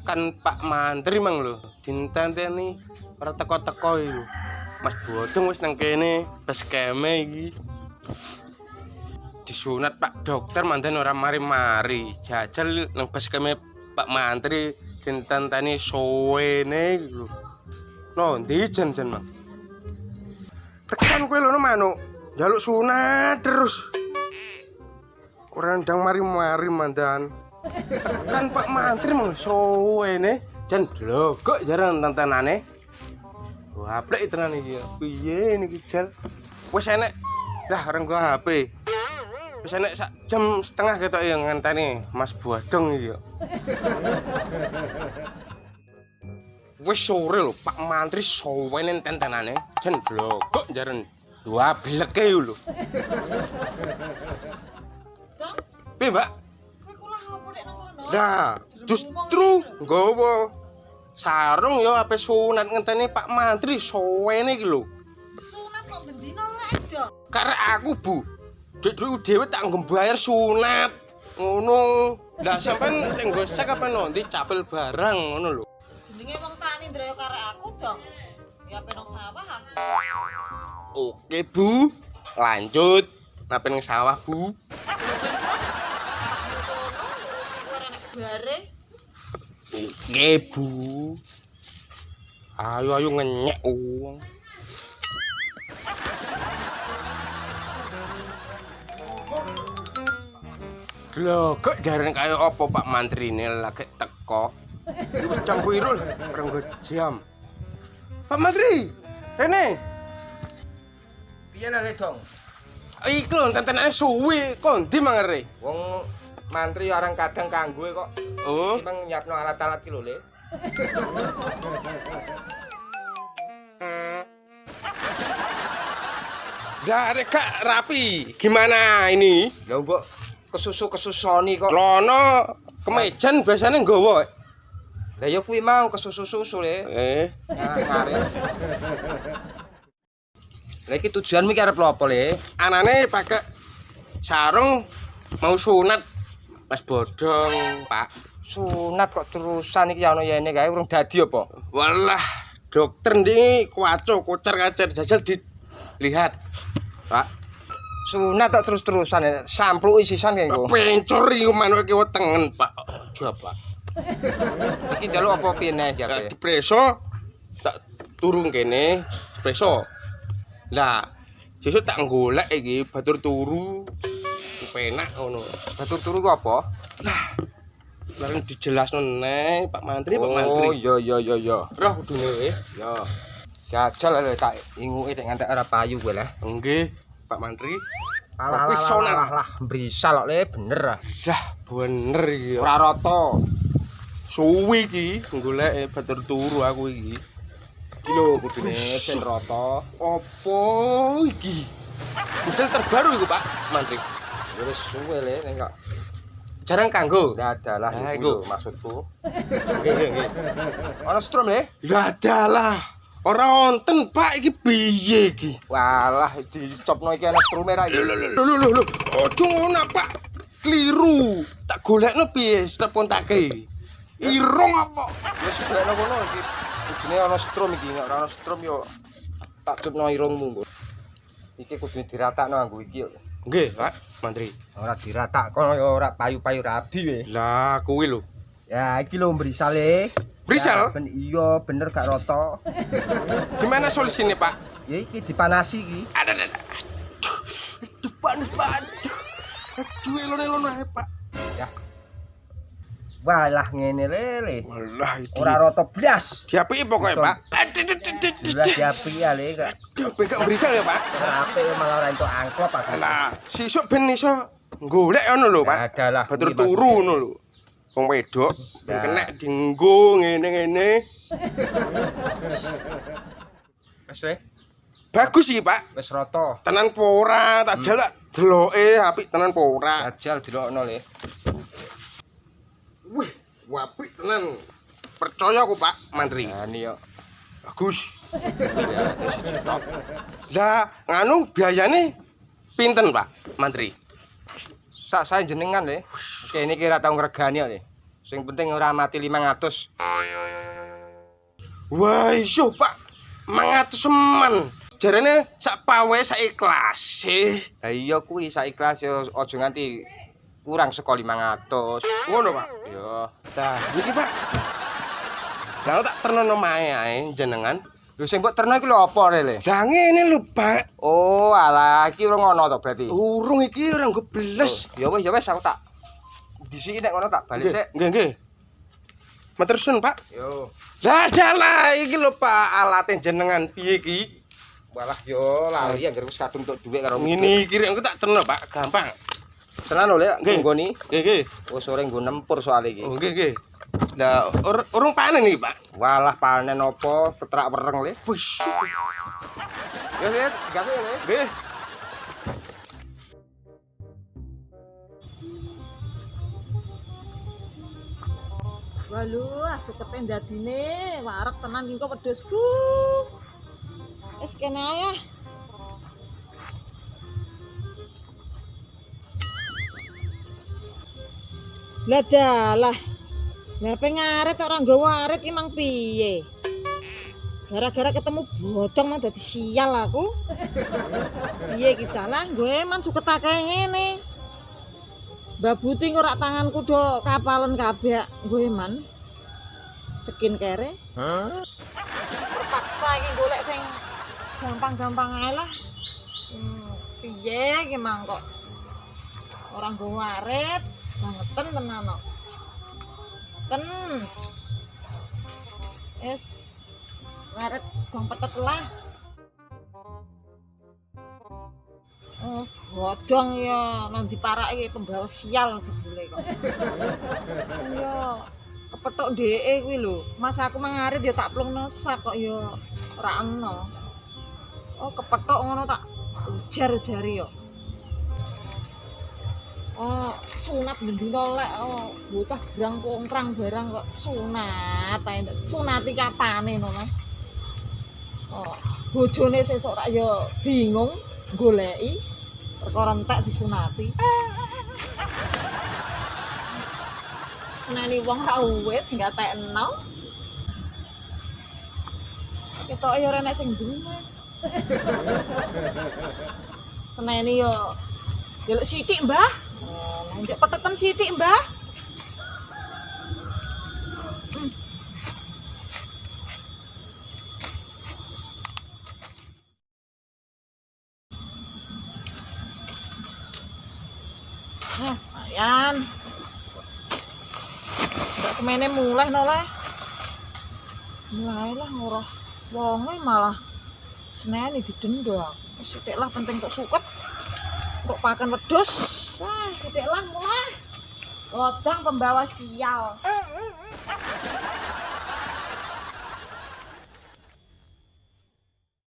kan Pak Mantri mang lho dintenteni ora teko-teko iki lho. Mas Bodong wis nang kene bas keme iki. Disunat Pak Dokter mandan ora mari-mari. Jajal nang bas keme Pak Mantri dintenteni suwene iki lho. No, ndi jan-jan mang. Tekan kowe lho manuk. Njaluk sunat terus. Ora ndang mari-mari mandan. Tekan Pak Mantri mang suwene jan blogok jarang tentenane. Wah, aplek tenan iki. Piye niki jal? Wis enek. Lah areng go HP. Wis enek sak jam setengah ketok ya ngenteni Mas Bodong iki yo. Wis sore lho Pak Mantri suwene tentenane jan blogok jaren. Wah, bleke lho. Piye, Mbak? Nah, justru nggawa sarung ya ape sunat ngenteni Pak Mantri suwene iki lho. Sunat kok bendina lek dok. Karek aku, Bu. Duit dhewe tak nggo bayar sunat. Ngono. Lah sampean nek nggo sek apa nanti capil barang ngono lho. Jenenge wong tani ndroyo karek aku dok. Ya penong sawah aku. Oke, Bu. Lanjut. Napen nang sawah, Bu. Bare. Oke, Bu. Ayo ngenyek uang. Lho, kok jarang kaya apa Pak Mantri ini lagi teko. Iki wis jam piro lho, rong jam. Pak Mantri, rene. Piye lho dong? Iki lho tentenane suwi, kok ndi mangere? Wong mantri orang kadang kanggo kok. Oh, Emang nyiapno alat-alat ki lho, Le. ya Kak rapi. Gimana ini? Lah mbok kesusu-kesusoni kok. Lono kemejan biasanya nggawa. Lah ya kuwi mau kesusu-susu, Le. Ngarit. Lah iki tujuanmu ki arep lho apa, Le? Anane pakai sarung mau sunat Mas Bodong, Pak. Sunat kok terusan iki ya ono yene kae urung dadi apa? Walah, dokter ndi kuwaco kocar-kacir jajal dilihat. Pak, Sunat kok terus-terusan ya. Sampluki sisan kae engko. pencur iki manuke wetengen, Pak. Aja, Pak. Iki njaluk apa piye neh ya? Dipreso tak turun kene, dipreso. Lah, sesuk tak golek iki batur turu. Penak ngono. Batur turu ku apa? Larang dijelasno neh Pak Mantri, Pak Oh, Mantri. iya. Roh kudune wis. Ya. Jajal lho tak inguke nek ngantek ora payu kowe lah. Nggih, Pak Mantri. Alah, brisal kok Le, bener ah. Dah bener iki. Ora rata. Suwi iki golek batur turu aku iki. Iki lho kudune ben rata. Apa iki? Model terbaru iku, Pak Mantri. Wis suwe Le nek kok Jarang kanggo. ndak adalah Nah, iku iku. lho maksudku. Nggih. Ana strom Le? Ya adalah. Ora wonten, Pak, iki piye iki? Walah dicopno iki ana strume ra iki. Lho. Ojo ngono, Pak. Kliru. Tak golekno piye telepon take. Irung apa? Wis golekno kono iki. Kudune ana strom iki, nek ora ana strom yo tak cupno irungmu engko. Iki kudune diratakno nganggo iki yo. Nggih, Pak Mantri. Ora diratak kono yo ora payu-payu rabi we. Lah, kuwi lho. Ya iki lho brisale. Brisal? Ya, iya bener gak rata. Gimana solusinya, Pak? Ya iki dipanasi iki. Ada. Aduh, panas. Aduh, elon-elon ae, Pak. Ya. Walah ngene lele. Walah, iki. Ora rata blas. Diapiki pokoke, Pak. Ora diapi ya le gak. Aduh, pegak brisal ya, Pak. Ape malah ora entuk angklop aku. Lah, sesuk ben iso golek ngono lho, Pak. Adalah. Batur turu ngono lho. Wong wedok ben kena dienggo ngene-ngene. Wis le, Bagus iki, Pak. wis rata. Tenan po ora, tak jalak deloke apik tenan po ora. Ajal dilokno le. Wih, apik tenan. Percaya aku, Pak Mantri. Nah ini yo. Bagus. Ya, wis stop. Lah, nganu biayane pinten, Pak Mantri? Sak saya jenengan le. Kene iki ora tau ngregani kok le. Sing penting ora mati 500. Wah, iso, Pak. 500 semen. Jarane sak pawe sak ikhlas. Lah iya kuwi sak ikhlas yo aja nganti kurang saka 500. Ngono, Pak. Yo. Nah, niki, Pak. Lah tak ternono mae ae jenengan. Lho sing mbok terno iki lho apa rele? Lah ngene lho, Pak. Oh, alah iki ora ngono to berarti. Urung iki ora nggo beles. Ya wis aku tak disiki nek ngono tak balik sik. Nggih, nggih. Matur suwun, Pak. Yo. Lah dalah iki lho, Pak, alate jenengan piye iki? Walah yo lali anggere wis kadung tok dhuwit karo Ngene iki rek engko tak terno, Pak. Gampang. tenan lho lek Nggih. nggoni. Nggih, nggih. Wis sore nggo nempur soal iki. Oh, nggih, nggih. Lah urung panen iki, Pak. Walah panen apa ketrak wereng le. Wis. Yo lihat gawe le. Nggih. Walu, asukete ndadine wareg tenan iki kok wedhusku. Wis kene ae. Lah dalah. Lah pengaret ora nggawa arit ki mang piye? Gara-gara ketemu bodong mang dadi sial aku. Piye iki calah gue man suket akeh ngene. Mbak Buti ngorak tanganku do kapalan kabeh gue man. Skincare. Terpaksa iki golek sing gampang-gampang ae lah. Piye ki mang kok ora nggawa arit bangetan tenan kok. Ten. Ngaret gong petet lah. Oh, bodong ya nang diparake pembawa sial jebule kok. Ya, kepethuk dheke kuwi lho. Mas aku mangarit ya tak plungno sak kok ya ora ana. Oh, kepethuk ngono tak ujar-ujari ya. Oh, sunat bendina lek bocah brang pongkrang barang kok sunat ae. Sunati kapane ngono. Oh, bojone sesuk rak ya bingung goleki perkara entek disunati. Seneni wong ra wis gatekno. Ketok ya ora nek sing duwe. Seneni yo delok sithik, Mbah. Lanjut petetan sithik, Mbah. Ayan. Ndak semene mulai no lah. Mulai lah ngurah. Wonge malah seneni didendo. Sithik lah penting kok suket. Kok pakan wedhus. Wah, sithik lah mulai. Lodang pembawa sial.